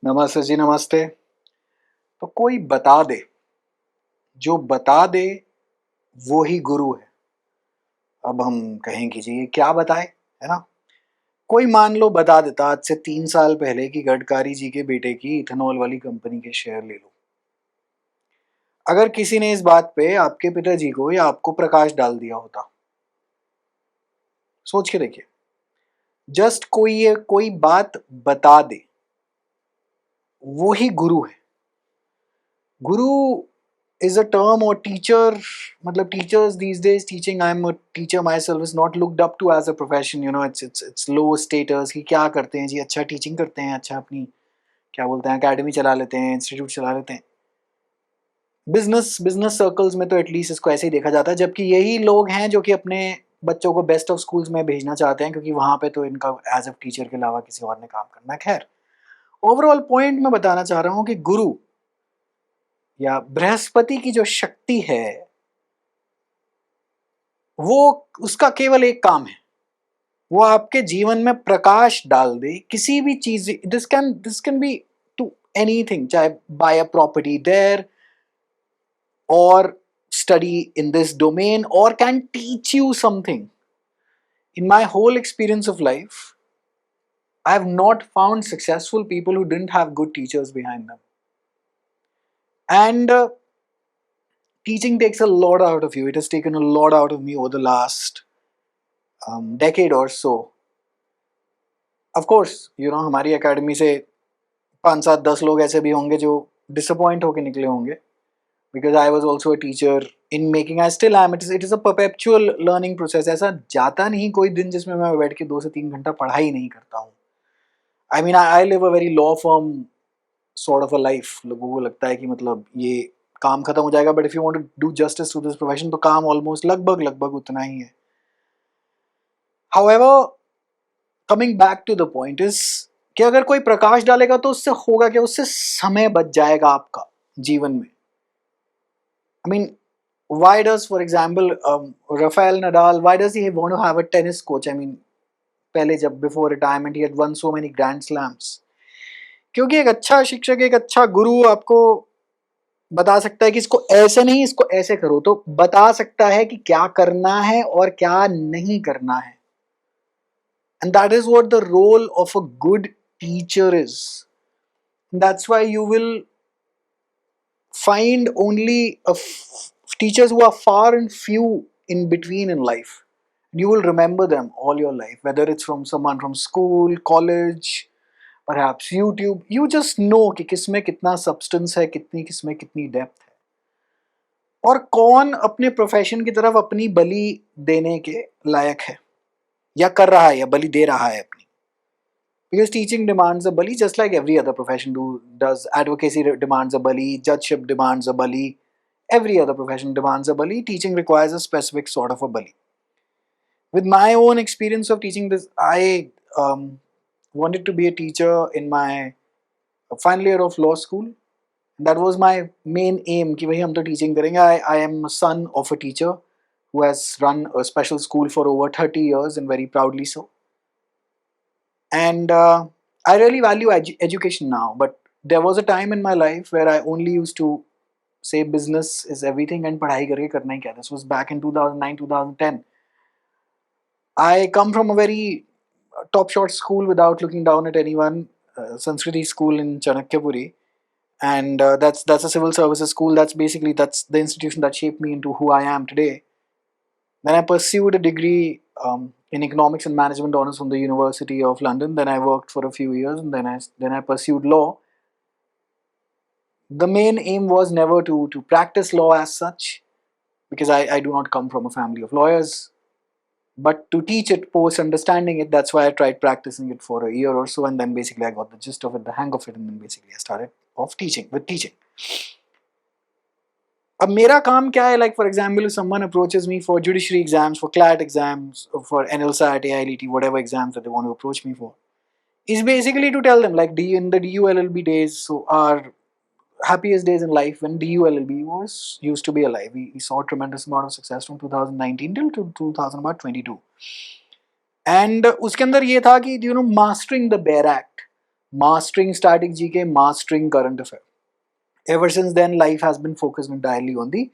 नमस्ते जी, नमस्ते। तो कोई बता दे, जो बता दे वो ही गुरु है। अब हम कहें कि जी ये क्या बताए, है ना? कोई मान लो बता देता आज से 3 साल पहले कि गडकरी जी के बेटे की इथेनॉल वाली कंपनी के शेयर ले लो। अगर किसी ने इस बात पे आपके पिताजी को या आपको प्रकाश डाल दिया होता, सोच के देखिए। जस्ट कोई बात बता दे, वो ही गुरु है। गुरु is a term or teacher, मतलब teachers these days teaching, I'm a teacher myself, is not looked up to as a profession, you know, it's low status कि क्या करते हैं जी, अच्छा टीचिंग करते हैं, अच्छा अपनी क्या बोलते हैं एकेडमी चला लेते हैं, इंस्टीट्यूट चला लेते हैं। बिजनेस बिजनेस सर्कल्स में तो एटलीस्ट इसको ऐसे ही देखा जाता है, जबकि यही लोग हैं जो कि अपने बच्चों को बेस्ट ऑफ स्कूल्स में भेजना चाहते हैं, क्योंकि वहाँ पे तो इनका एज अ टीचर के अलावा किसी और ने काम करना है। खैर, ओवरऑल पॉइंट मैं बताना चाह रहा हूँ कि गुरु या बृहस्पति की जो शक्ति है, वो उसका केवल एक काम है, वो आपके जीवन में प्रकाश डाल दे किसी भी चीज। This can be to anything, चाहे बाय अ प्रॉपर्टी देयर और स्टडी इन दिस डोमेन और can teach you something. In my whole experience of life, I have not found successful people who didn't have good teachers behind them. And teaching takes a lot out of you. It has taken a lot out of me over the last decade or so. Of course, you know, हमारी academy से 5 7 10 लोग ऐसे भी होंगे जो disappoint होके निकले होंगे, because I was also a teacher in making, I still am. It is a perpetual learning process. ऐसा जाता नहीं कोई दिन जिसमें मैं बैठ के 2 से 3 घंटा पढ़ाई नहीं करता हूँ। I mean I live a very law firm sort of a life. लोगों को लगता है कि मतलब ये काम खत्म हो जाएगा, but if you want to do justice to this profession तो काम ऑलमोस्ट लगभग लगभग उतना ही है। However, coming back to the point is कि अगर कोई प्रकाश डालेगा तो उससे होगा क्या, उससे समय बच जाएगा आपका जीवन में। I mean, why does, for example, Rafael Nadal, why does he want to have a tennis coach? I mean, पहले जब before retirement he had won so many grand slams, क्योंकि एक अच्छा शिक्षक, एक अच्छा गुरु आपको बता सकता है कि इसको ऐसे नहीं, इसको ऐसे करो, तो बता सकता है कि क्या करना है और क्या नहीं करना है। And that is what the role of a good teacher is. That's why you will find only teachers who are far and few in between in life. You will remember them all your life, whether it's from someone from school, college, perhaps YouTube. You just know कि किसमें कितना substance है, कितनी किसमें कितनी depth है, और कौन अपने प्रोफेशन की तरफ अपनी बलि देने के लायक है या कर रहा है या बलि दे रहा है अपनी। Because teaching demands a bali just like every other profession does. Advocacy demands a bali, judgeship demands a bali, every other profession demands a bali. Teaching requires a specific sort of a bali. With my own experience of teaching this, I wanted to be a teacher in my final year of law school. That was my main aim कि वही हम तो teaching करेंगे. I am a son of a teacher who has run a special school for over 30 years, and very proudly so. And I really value education now, but there was a time in my life where I only used to say business is everything and पढ़ाई करके करना ही क्या। This was back in 2009 2010. I come from a very top short school without looking down at anyone, Sanskriti school in Chanakyapuri, and that's a civil services school. That's the institution that shaped me into who I am today. Then I pursued a degree in economics and management honors from the University of London. Then I worked for a few years, and then I pursued law. The main aim was never to practice law as such, because I do not come from a family of lawyers, but to teach it post understanding it. That's why I tried practicing it for a year or so, and then basically I got the gist of it, the hang of it, and then basically I started off teaching with teaching. अब मेरा काम क्या है, like for example, if someone approaches me for judiciary exams, for CLAT exams, or for NLSAT, AILET, whatever exams that they want to approach me for, is basically to tell them, like, in the DULLB days, so our happiest days in life when DULLB was used to be alive. We saw a tremendous amount of success from 2019 till to 2022. And उसके अंदर ये था कि, you know, mastering the bare act, mastering static GK, mastering current affair. Ever since then, life has been focused entirely on the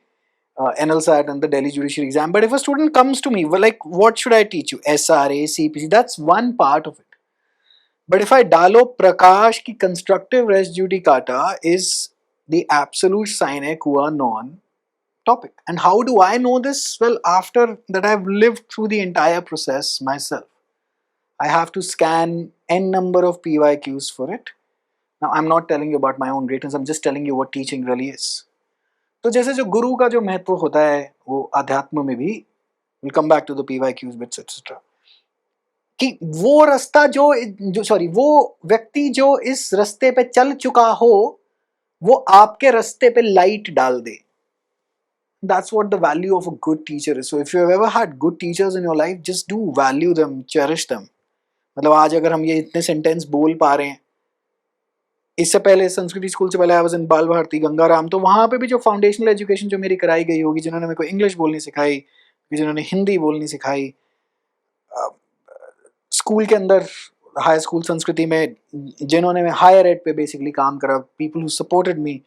NLSAT and the Delhi Judiciary Exam. But if a student comes to me, well, like, what should I teach you? SRA, CPC, that's one part of it. But if I डालो प्रकाश की constructive res judicata is the absolute sine qua non topic. And how do I know this? Well, after that I've lived through the entire process myself. I have to scan n number of PYQs for it. Now I'm not telling you about my own greatness, I'm just telling you what teaching really is. तो जैसे जो गुरु का जो महत्व होता है वो अध्यात्म में भी, we'll come back to the PYQs bits etc. कि वो रास्ता जो सॉरी वो व्यक्ति जो इस रास्ते पे चल चुका हो वो आपके रास्ते पे लाइट डाल दे. That's what the value of a good teacher is. So if you have ever had good teachers in your life, just do value them, cherish them. मतलब आज अगर हम ये इतने सेंटेंस बोल पा रहे हैं, इससे पहले संस्कृति स्कूल से पहले आई वाज इन बाल भारती गंगाराम, तो वहाँ पे भी जो फाउंडेशनल एजुकेशन जो मेरी कराई गई होगी, जिन्होंने मेरे को इंग्लिश बोलनी सिखाई, जिन्होंने हिंदी बोलनी सिखाई, स्कूल के अंदर हाई स्कूल संस्कृति में जिन्होंने हायर एड पे बेसिकली काम करा, people who supported me,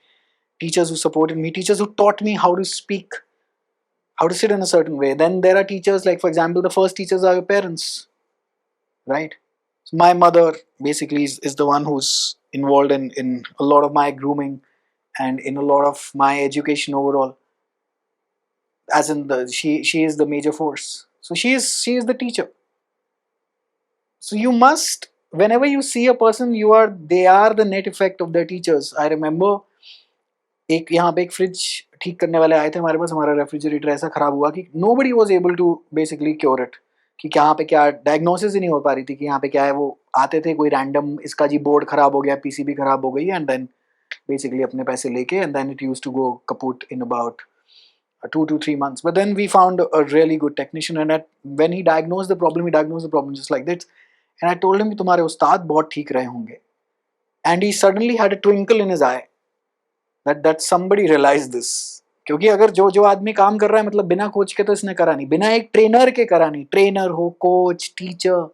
teachers who supported me, teachers who taught me how to speak, how to sit in a certain way. Then there are teachers, like for example, the first teachers are your parents, right? So my mother basically is the one who's involved in a lot of my grooming and in a lot of my education overall. As in she is the major force. So she is the teacher. So you must, whenever you see a person, they are the net effect of their teachers. I remember एक यहाँ पे एक fridge ठीक करने वाले आए थे हमारे पास, हमारा रेफ्रिजरेटर ऐसा ख़राब हुआ कि nobody was able to basically cure it, कि यहाँ पे क्या डायग्नोसिस ही नहीं हो पा रही थी कि यहाँ पे क्या है. वो आते थे कोई रैंडम, इसका जी बोर्ड ख़राब हो गया, पीसीबी ख़राब हो गई, एंड देन बेसिकली अपने पैसे लेके, and then it used to go kaput in about 2 to 3 months. But then we found a really good technician, and when he diagnosed the problem just like this, and I told him कि तुम्हारे उस्ताद बहुत ठीक रहे होंगे, and he suddenly had a twinkle in his eye that somebody realized this. क्योंकि अगर जो आदमी काम कर रहा है, मतलब बिना कोच के तो इसने करा नहीं, बिना एक ट्रेनर के करा नहीं. ट्रेनर हो, कोच, टीचर,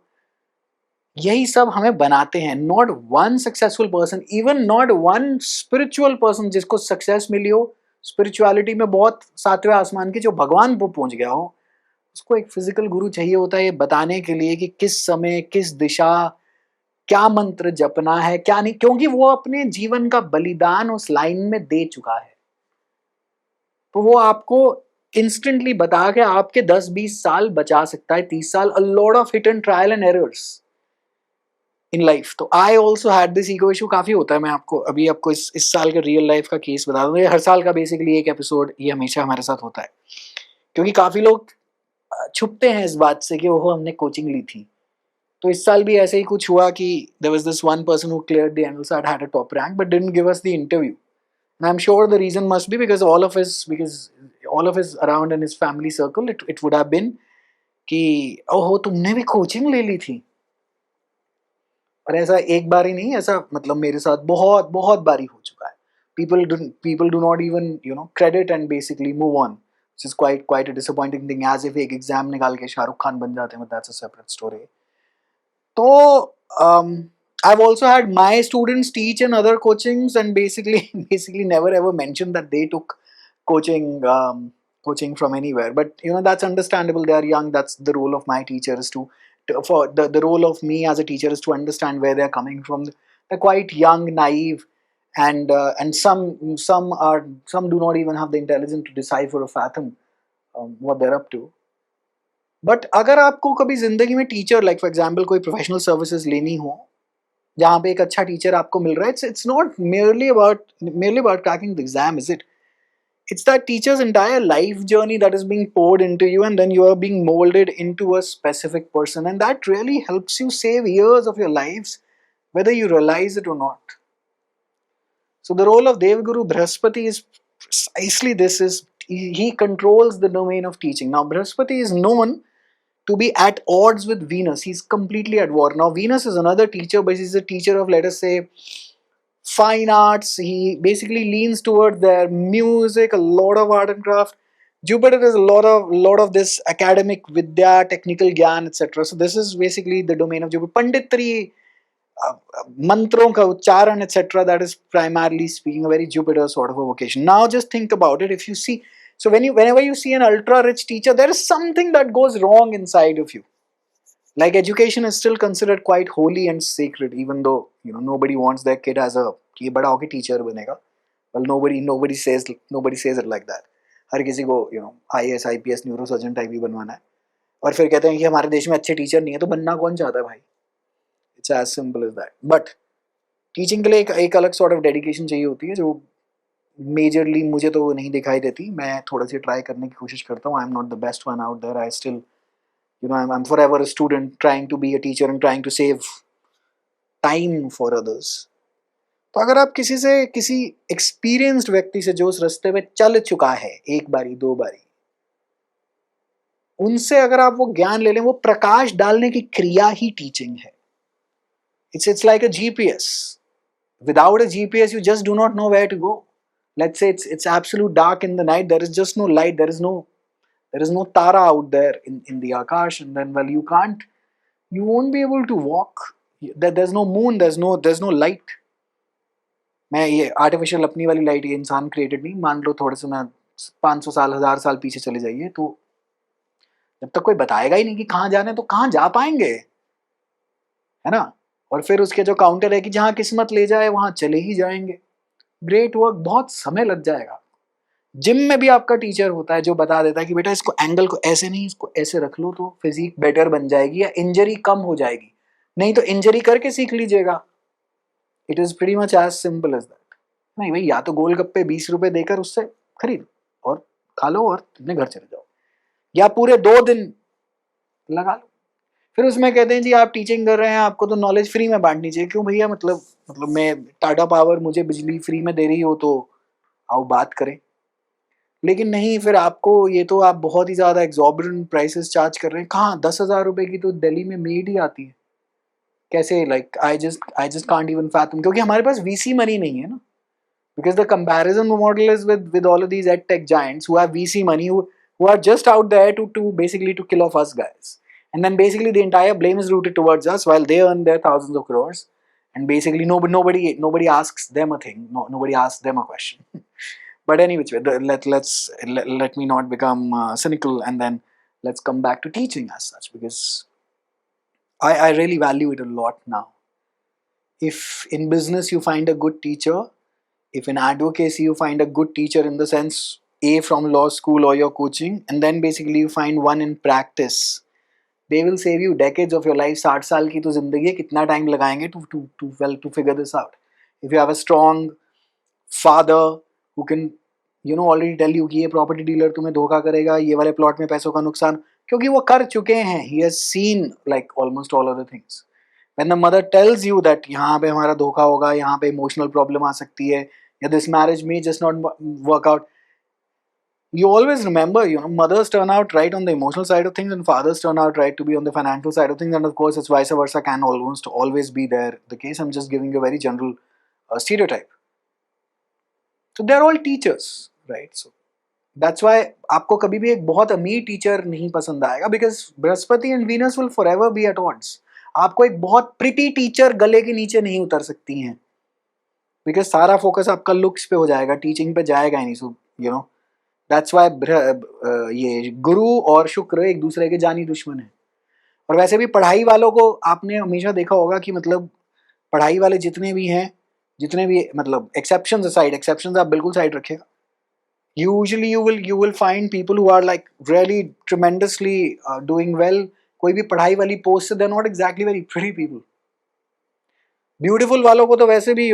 यही सब हमें बनाते हैं. Not one successful person, even not one spiritual person जिसको सक्सेस मिली हो स्पिरिचुअलिटी में बहुत सातवें आसमान के, जो भगवान को पहुंच गया हो, उसको एक फिजिकल गुरु चाहिए होता है ये बताने के लिए कि किस समय, किस दिशा, क्या मंत्र जपना है, क्या नहीं, क्योंकि वो अपने जीवन का बलिदान उस लाइन में दे चुका है. तो वो आपको इंस्टेंटली बता के आपके 10-20 साल बचा सकता है, 30 साल. A lot of hit and trial and errors in life. तो I also had this ego issue, काफी होता है. मैं आपको इस साल का रियल लाइफ का केस बता दूं. हर साल का बेसिकली एक एपिसोड ये हमेशा हमारे साथ होता है, क्योंकि काफी लोग छुपते हैं इस बात से कि वो हमने कोचिंग ली थी. तो इस साल भी ऐसे ही कुछ हुआ कि there was this one person who cleared the NLSAT, had a top rank, but didn't give us the interview. And I'm sure the reason must be because all of us around in his family circle, it would have been कि ओहो तुमने भी coaching ले ली थी. और ऐसा एक बार ही नहीं, ऐसा मतलब मेरे साथ बहुत बहुत बारी हो चुका है. People do not even credit and basically move on, which is quite a disappointing thing. As if एक एग्जाम निकाल के शाहरुख खान बन जाते हैं, but that's a separate story. So I've also had my students teach in other coachings, and basically never ever mentioned that they took coaching from anywhere. But that's understandable. They are young. That's the role of my teacher, is for the role of me as a teacher is to understand where they're coming from. They're quite young, naive, and some do not even have the intelligence to decipher or fathom what they're up to. But अगर आपको कभी जिंदगी में teacher, like for example कोई professional services लेनी हो जहाँ पे एक अच्छा टीचर आपको मिल रहा है, it's not merely about cracking the exam, is it? It's that teacher's entire life journey that is being poured into you, and then you are being molded into a specific person, and that really helps you save years of your lives, whether you realize it or not. So the role of Devguru Brihaspati is precisely this: is he controls the domain of teaching. Now Brihaspati is known to be at odds with Venus. He's completely at war. Now Venus is another teacher, but he's a teacher of, let us say, fine arts. He basically leans toward their music, a lot of art and craft. Jupiter is a lot of this academic vidya, technical gyan, etc. So this is basically the domain of Jupiter. Panditri मंत्रों का उच्चारण etc. That is primarily speaking a very Jupiter sort of a vocation. Now just think about it. If you see, so whenever you see an ultra rich teacher, there is something that goes wrong inside of you. Like education is still considered quite holy and sacred, even though nobody wants their kid as a ये बड़ा होके teacher बनेगा. Well, nobody says it like that. हर किसी को IAS IPS neurosurgeon type ही बनवाना है. और फिर कहते हैं कि हमारे देश में अच्छे टीचर नहीं है, तो बनना कौन चाहता है भाई? It's as simple as that. But teaching के लिए एक अलग सॉर्ट ऑफ डेडिकेशन चाहिए होती है, जो मेजरली मुझे तो नहीं दिखाई देती. मैं थोड़ा सी ट्राई करने की कोशिश करता हूँ. I am not the best one out there. I still I'm forever a student trying to be a teacher and trying to save time for others. तो अगर आप किसी एक्सपीरियंस्ड व्यक्ति से जो उस रास्ते में चल चुका है एक बारी दो बारी, उनसे अगर आप वो ज्ञान ले लें, वो प्रकाश डालने की क्रिया ही टीचिंग है. It's like a GPS. Without a GPS, you just do not know where to go. Let's say it's absolute dark in the night. There is just no light. There is no tara out there in the akash, and then you won't be able to walk. There's no moon. There's no light. मैं ये artificial अपनी वाली light ये इंसान created नहीं. मान लो थोड़े से मैं 500 साल 1000 साल पीछे चले जाइए, तो जब तक कोई बताएगा ही नहीं कि कहाँ जाना है, तो कहाँ जा पाएंगे, है ना? और फिर उसके जो काउंटर है कि जहाँ किस्मत ले जाए वहां चले ही जाएंगे. ग्रेट वर्क, बहुत समय लग जाएगा. जिम में भी आपका टीचर होता है जो बता देता है कि बेटा इसको एंगल को ऐसे नहीं, इसको ऐसे रख लो तो फिजिक बेटर बन जाएगी या इंजरी कम हो जाएगी. नहीं तो इंजरी करके सीख लीजिएगा. It is pretty much as simple as that. नहीं भाई, या तो गोलगप्पे 20 रुपए देकर उससे खरीद और खा लो और अपने घर चले जाओ, या पूरे 2 दिन लगा लो. फिर उसमें कहते हैं जी आप टीचिंग कर रहे हैं, आपको तो नॉलेज फ्री में बांटनी चाहिए. क्यों भैया? मतलब मैं टाटा पावर मुझे बिजली फ्री में दे रही हो तो आओ बात करें. लेकिन नहीं, फिर आपको ये तो आप बहुत ही ज़्यादा एग्जॉर्बिटेंट प्राइसेस चार्ज कर रहे हैं. कहाँ 10,000 रुपए की तो दिल्ली में मेड ही आती है. कैसे? Like I just can't even fathom, क्योंकि हमारे पास VC मनी नहीं है ना. Because the comparison model is with all of these ed tech giants who have VC money, who are just out there to basically to kill off us guys. And then basically the entire blame is rooted towards us while they earn their thousands of crores. And basically nobody asks them a thing. Nobody asks them a question. But anyway, let me not become cynical, and then let's come back to teaching as such, because I really value it a lot now. If in business you find a good teacher, if in advocacy you find a good teacher in the sense A from law school or your coaching, and then basically you find one in practice, they will save you decades of your life. 60 साल की तो जिंदगी है, कितना time लगाएंगे to figure this out. If you have a strong father who can already tell you कि ये property dealer तुम्हें धोखा करेगा, ये वाले plot में पैसों का नुकसान, क्योंकि वो कर चुके हैं. He has seen like almost all other things. When the mother tells you that यहाँ पे हमारा धोखा होगा, यहाँ पे emotional problem आ सकती है, या this marriage may just not work out, you always remember, mothers turn out right on the emotional side of things and fathers turn out right to be on the financial side of things, and of course it's vice versa, can almost always be there the case. I'm just giving you a very general stereotype. So they're all teachers, right? So that's why आपको कभी भी एक बहुत अमीर teacher नहीं पसंद आएगा, because Brihaspati and Venus will forever be at odds. आपको एक बहुत प्रिटी टीचर गले के नीचे नहीं उतर सकती हैं, बिकॉज सारा फोकस आपका लुक्स पे हो जाएगा, टीचिंग पे जाएगा ही नहीं. सो दैट्स वाई ये गुरु और शुक्र एक दूसरे के जानी दुश्मन है. और वैसे भी पढ़ाई वालों को आपने हमेशा देखा होगा कि मतलब पढ़ाई वाले जितने भी मतलब एक्सेप्शंस असाइड, एक्सेप्शंस आप बिल्कुल साइड रखिएगा, usually you will find people who are like really tremendously doing well. कोई भी पढ़ाई वाली पोस्ट से they're not exactly very pretty people. Beautiful वालों को तो वैसे भी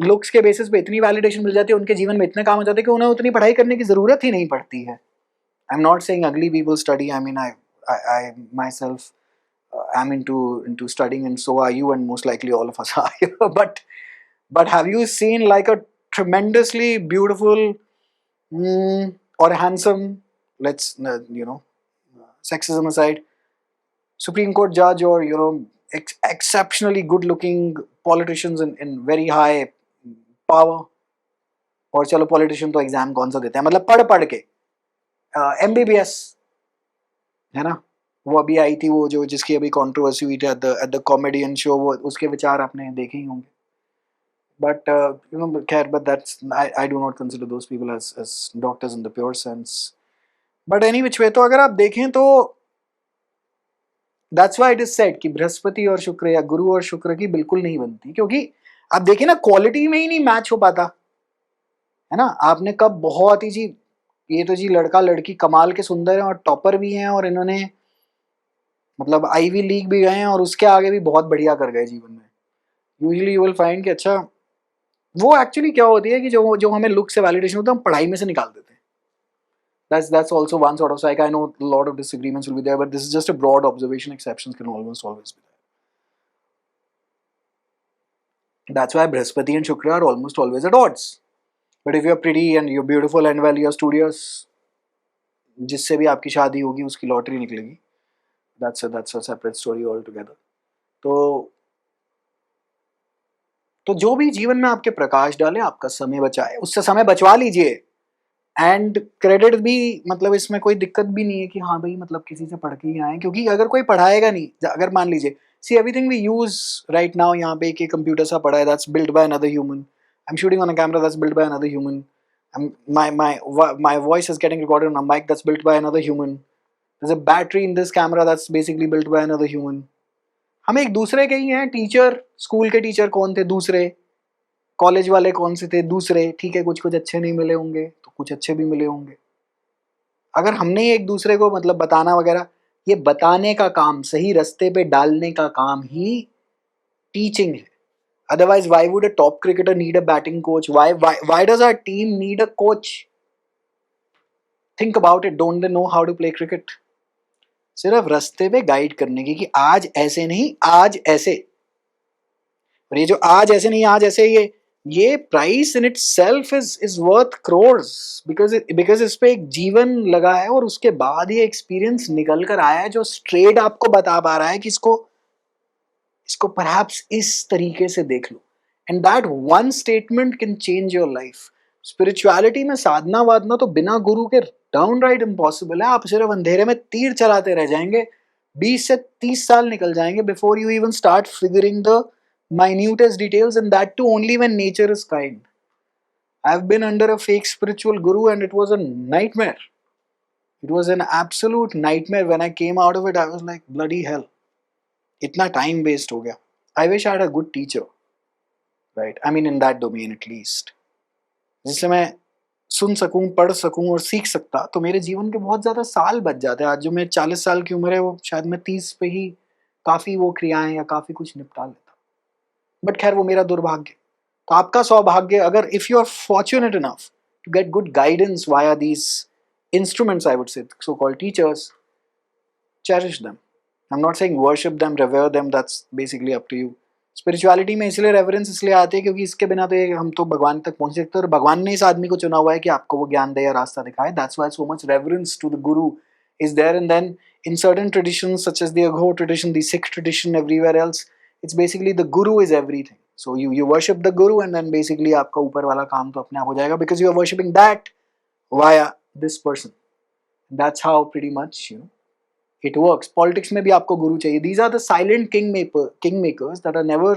लुक्स के बेसिस पे इतनी वैलिडेशन मिल जाती है, उनके जीवन में इतने काम हो जाते हैं कि उन्हें उतनी पढ़ाई करने की जरूरत ही नहीं पड़ती है. आई एम नॉट सेइंग अगली people study. I mean I my self am into studying, and so are you, and most likely all of us are. But have you seen like a tremendously beautiful or handsome, let's sexism aside, Supreme Court judge, or exceptionally good looking politicians in very high power? और चलो politician तो exam कौन सा देते हैं, मतलब पढ़ के MBBS है ना, वो अभी आई थी, वो जो जिसकी अभी कंट्रोवर्सी हुई थी एट द कॉमेडियन शो, वो उसके विचार आपने देखे ही होंगे. बट खैर, but that's, I do not consider those people as doctors in the pure sense. But any which way, तो अगर आप देखें तो that's why it is said कि बृहस्पति और शुक्र या गुरु और शुक्र की बिल्कुल नहीं बनती, क्योंकि आप देखिए ना, क्वालिटी में ही नहीं मैच हो पाता है ना. आपने कब बहुत ही जी, ये तो जी लड़का लड़की कमाल के सुंदर हैं और टॉपर भी हैं, और इन्होंने मतलब आईवी लीग भी गए हैं, और उसके आगे भी बहुत बढ़िया कर गए जीवन में. यूजुअली यू विल फाइंड कि अच्छा, वो एक्चुअली क्या होती है कि जो जो हमें लुक से वैलिडेशन होता है, हम पढ़ाई में से निकाल देते हैं. That's also one sort of psych. I know a lot of disagreements will be there, but this is just a broad observation. Exceptions can almost always be there. That's why Brihaspati and Shukra are almost always at odds. But if you're pretty and you're beautiful and well, you're studious, जिससे भी आपकी शादी होगी उसकी lottery निकलेगी. That's a separate story altogether. तो जो भी जीवन में आपके प्रकाश डाले, आपका समय बचाए, उससे समय बचवा लीजिए. एंड क्रेडिट भी, मतलब इसमें कोई दिक्कत भी नहीं है कि हाँ भाई मतलब किसी से पढ़ के ही आए, क्योंकि अगर कोई पढ़ाएगा नहीं, अगर मान लीजिए, see everything we use right now, यहाँ पे एक कंप्यूटर सा पड़ा है, that's build by another human. I am shooting on a camera, that's build by another human. My voice is getting recorded on a mic, that's built by another human. There's a battery in this camera, that's basically built by another human. हम एक दूसरे के ही हैं. Teacher, school के teacher कौन थे? दूसरे. College वाले कौन से थे? दूसरे. ठीक है, कुछ कुछ अच्छे नहीं मिले होंगे, तो कुछ अच्छे भी मिले होंगे. अगर हमने एक दूसरे को मतलब बताना वगैरह, ये बताने का काम, सही रास्ते पे डालने का काम ही टीचिंग है. Otherwise why would a top cricketer need a batting coach? Why does our team need a coach? Think about it. Don't they know how to play cricket? सिर्फ रास्ते पे गाइड करने की कि आज ऐसे नहीं, आज ऐसे. और ये जो आज ऐसे नहीं, आज ऐसे, ये price in it self is worth crores, because इस पे एक जीवन लगा है, और उसके बाद ये एक्सपीरियंस निकल कर आया है जो स्ट्रेट आपको बता पा रहा है कि इसको इसको परहैप्स इस तरीके से देख लो. And that one statement can change your life. Spirituality में साधना वादना तो बिना गुरु के डाउन राइट इम्पॉसिबल है. आप सिर्फ अंधेरे में तीर चलाते रह जाएंगे. 20 से 30 साल निकल जाएंगे before you even start figuring the minutest details, and that too only when nature is kind. I've been under a fake spiritual guru and it was a nightmare. It was an absolute nightmare. When I came out of it, I was like, bloody hell. Itna time waste ho gaya. I wish I had a good teacher. Right? I mean, in that domain at least. जिससे मैं सुन सकूं, पढ़ सकूं और सीख सकता, तो मेरे जीवन के बहुत ज़्यादा साल बच जाते. आज जो मेरे 40 साल की उम्र है, वो शायद मैं 30 पे ही काफ़ी वो क्रियाएं या काफ़ी कुछ निपटा लेता. बट खैर, वो मेरा दुर्भाग्य. तो आपका सौभाग्य, अगर if you are fortunate enough to get good guidance via these instruments, I would say so called teachers, cherish them. I am not saying worship them, revere them, that's basically up to you. Spirituality में इसलिए reverence इसलिए आती है क्योंकि इसके बिना तो ये हम तो भगवान तक पहुंच सकते हैं, और भगवान ने इस आदमी को चुना हुआ है कि आपको वो ज्ञान दे या रास्ता दिखाए. That's why so much reverence to the guru is there. And then in certain traditions such as the Aghor tradition, the Sikh tradition, everywhere else, it's basically the guru is everything. So you worship the guru, and then basically आपका ऊपर वाला काम तो अपने आप हो जाएगा, because you are worshipping that via this person. That's how pretty much it works. Politics में भी आपको गुरु चाहिए. These are the silent kingmakers that are never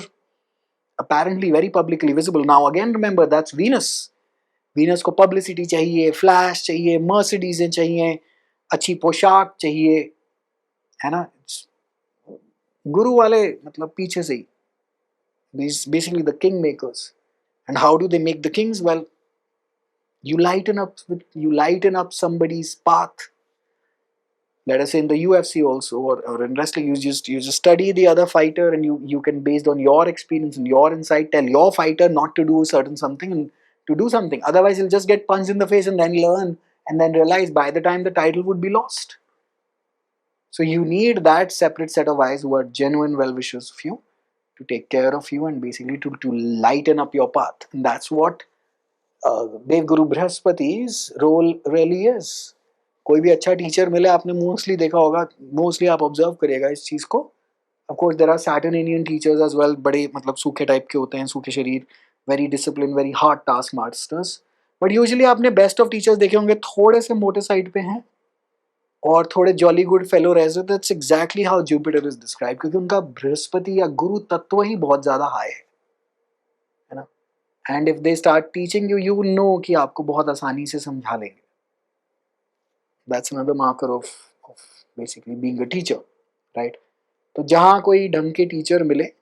apparently very publicly visible. Now again remember, that's Venus. Venus को publicity चाहिए, flash चाहिए, Mercedes चाहिए, अच्छी पोशाक चाहिए, है ना. गुरु वाले मतलब पीछे से ही. These basically the king makers. And how do they make the kings? Well, you lighten up somebody's path. Let us say in the UFC also, or in wrestling, you just study the other fighter, and you can, based on your experience and your insight, tell your fighter not to do certain something and to do something. Otherwise he'll just get punched in the face and then learn, and then realize by the time the title would be lost. So you need that separate set of eyes who are genuine well-wishers of you, to take care of you, and basically to lighten up your path. And that's what Dev Guru Brihaspati's role really is. कोई भी अच्छा teacher मिले, आपने mostly देखा होगा, mostly आप observe करिएगा इस चीज़ को. Of course there are Saturnian teachers as well, बड़े मतलब सूखे टाइप के होते हैं, सूखे शरीर, very discipline, very hard task masters. But usually आपने बेस्ट ऑफ टीचर्स देखे होंगे थोड़े से मोटे साइड पे हैं, और थोड़े जॉली गुड फेलो रह जाते, that's exactly how Jupiter is describe, क्योंकि उनका बृहस्पति या गुरु तत्व ही बहुत ज्यादा हाई है ना. And if they start teaching you, you will know कि आपको बहुत आसानी से समझा लेंगे. That's another marker of basically being a teacher, right. तो जहाँ कोई ढंग के टीचर मिले,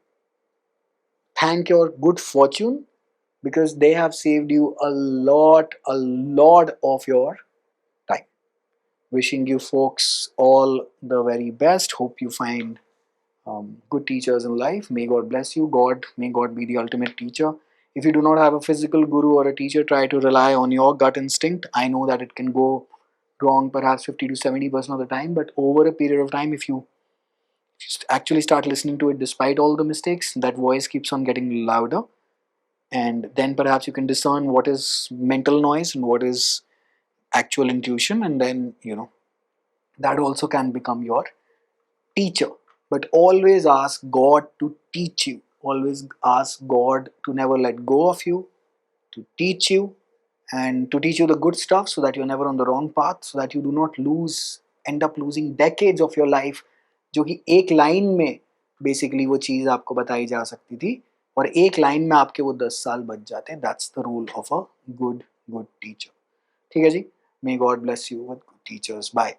thank your good fortune, because they have saved you a lot of your time. Wishing you folks all the very best. Hope you find good teachers in life. May God bless you. May God be the ultimate teacher. If you do not have a physical guru or a teacher, try to rely on your gut instinct. I know that it can go wrong perhaps 50 to 70% of the time, but over a period of time, if you actually start listening to it despite all the mistakes, that voice keeps on getting louder, and then perhaps you can discern what is mental noise and what is actual intuition, and then that also can become your teacher. But always ask God to teach you. Always ask God to never let go of you, to teach you, and to teach you the good stuff, so that you're never on the wrong path, so that you do not end up losing decades of your life, जो कि एक line में basically वो चीज़ आपको बताई जा सकती थी, और एक लाइन में आपके वो 10 साल बच जाते हैं. That's the rule of a good teacher. ठीक है जी. May God bless you with good teachers. Bye.